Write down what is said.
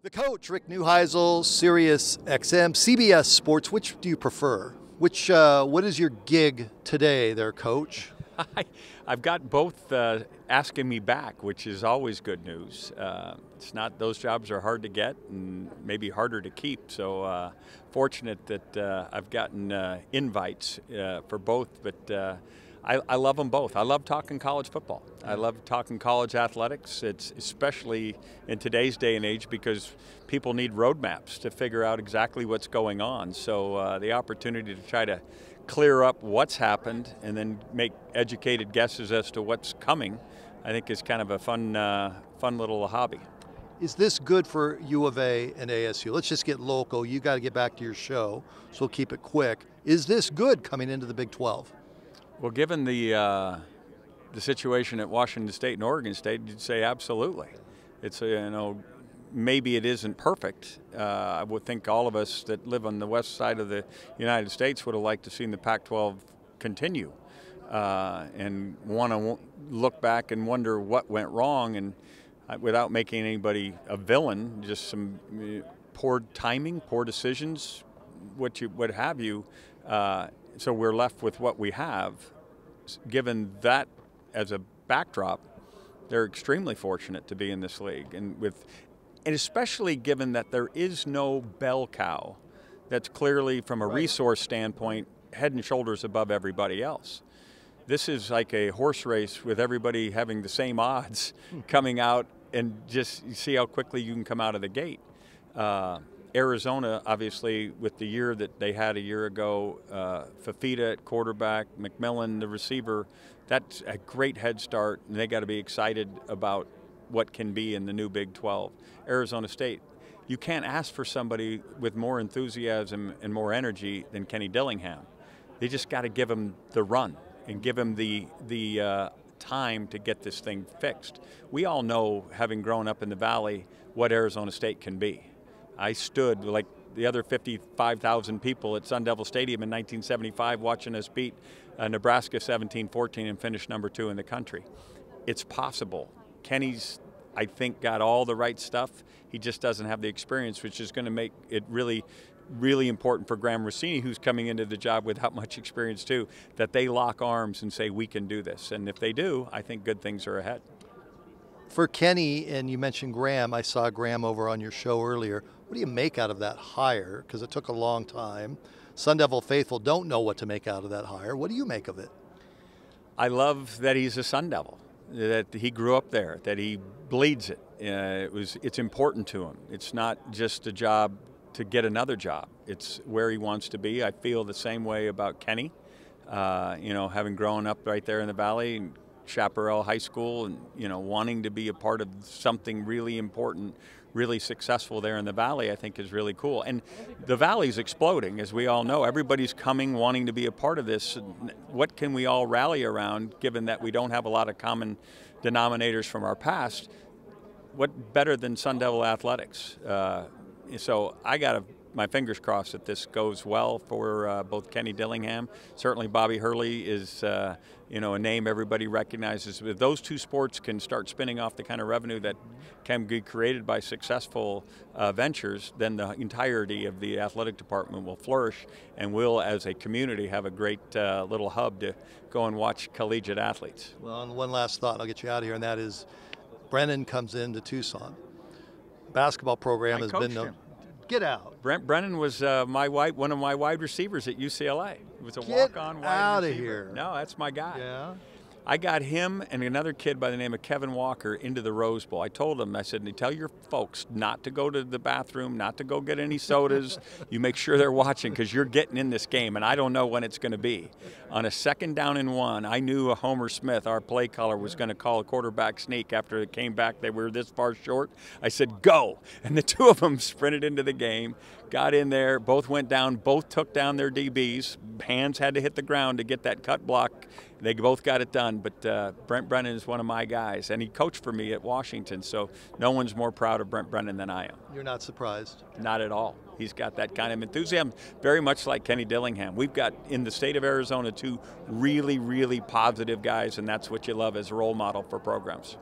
The coach, Rick Neuheisel, Sirius XM, CBS Sports. Which do you prefer? What is your gig today there, Coach? I've got both asking me back, which is always good news. It's not; those jobs are hard to get and maybe harder to keep. So fortunate that I've gotten invites for both. But I love them both. I love talking college football. I love talking college athletics. It's especially in today's day and age because people need roadmaps to figure out exactly what's going on. So the opportunity to try to clear up what's happened and then make educated guesses as to what's coming, I think is kind of a fun little hobby. Is this good for U of A and ASU? Let's just get local. You got to get back to your show, so we'll keep it quick. Is this good coming into the Big 12? Well, given the situation at Washington State and Oregon State, you'd say absolutely. It's maybe it isn't perfect. I would think all of us that live on the west side of the United States would have liked to see the Pac-12 continue and want to look back and wonder what went wrong, and without making anybody a villain, just some poor timing, poor decisions, what have you. So we're left with what we have. Given that as a backdrop, they're extremely fortunate to be in this league, and especially given that there is no bell cow that's clearly, from a resource standpoint, head and shoulders above everybody else. This is like a horse race with everybody having the same odds coming out, and just see how quickly you can come out of the gate. Arizona, obviously, with the year that they had a year ago, Fafita at quarterback, McMillan, the receiver, that's a great head start, and they got to be excited about what can be in the new Big 12. Arizona State, you can't ask for somebody with more enthusiasm and more energy than Kenny Dillingham. They just got to give him the run and give him the time to get this thing fixed. We all know, having grown up in the Valley, what Arizona State can be. I stood like the other 55,000 people at Sun Devil Stadium in 1975 watching us beat Nebraska 17-14 and finish #2 in the country. It's possible. Kenny's, I think, got all the right stuff. He just doesn't have the experience, which is going to make it really, really important for Graham Rossini, who's coming into the job without much experience too, that they lock arms and say, we can do this. And if they do, I think good things are ahead. For Kenny, and you mentioned Graham, I saw Graham over on your show earlier. What do you make out of that hire? Because it took a long time. Sun Devil faithful don't know what to make out of that hire. What do you make of it? I love that he's a Sun Devil, that he grew up there, that he bleeds it. It's important to him. It's not just a job to get another job. It's where he wants to be. I feel the same way about Kenny. Having grown up right there in the Valley, Chaparral High School, and wanting to be a part of something really important, really successful there in the Valley, I think is really cool. And the Valley's exploding, as we all know. Everybody's coming, wanting to be a part of this. What can we all rally around, given that we don't have a lot of common denominators from our past? What better than Sun Devil athletics? So I got my fingers crossed that this goes well for both Kenny Dillingham. Certainly Bobby Hurley is a name everybody recognizes. If those two sports can start spinning off the kind of revenue that can be created by successful ventures, then the entirety of the athletic department will flourish, and we'll, as a community, have a great little hub to go and watch collegiate athletes. Well, and one last thought, and I'll get you out of here, and that is Brennan comes into Tucson. Basketball program has been known. Get out. Brennan was one of my wide receivers at UCLA. It was a walk-on wide receiver. Get out of here. No, that's my guy. Yeah. I got him and another kid by the name of Kevin Walker into the Rose Bowl. I told him, I said, tell your folks not to go to the bathroom, not to go get any sodas. You make sure they're watching, because you're getting in this game, and I don't know when it's going to be. On a 2nd down and 1, I knew Homer Smith, our play caller, was going to call a quarterback sneak after it came back. They were this far short. I said, go. And the two of them sprinted into the game, got in there, both went down, both took down their DBs. Hands had to hit the ground to get that cut block. They both got it done, but Brent Brennan is one of my guys, and he coached for me at Washington, so no one's more proud of Brent Brennan than I am. You're not surprised? Not at all. He's got that kind of enthusiasm, very much like Kenny Dillingham. We've got, in the state of Arizona, two really, really positive guys, and that's what you love as a role model for programs.